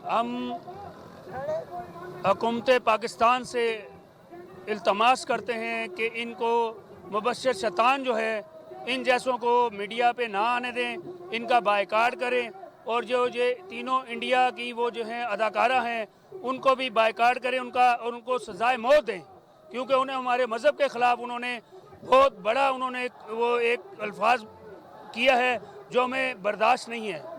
हम हुकूमत पाकिस्तान से इल्तमास करते हैं कि इनको मुबश्शिर शैतान जो है इन जैसों को मीडिया पे ना आने दें, इनका बायकाट करें और जो ये तीनों इंडिया की वो जो हैं अदाकारा हैं उनको भी बायकाट करें, उनको सज़ाए मौत दें, क्योंकि उन्हें हमारे मज़हब के ख़िलाफ़ उन्होंने बहुत बड़ा उन्होंने वो एक अल्फाज किया है जो हमें बर्दाश्त नहीं है।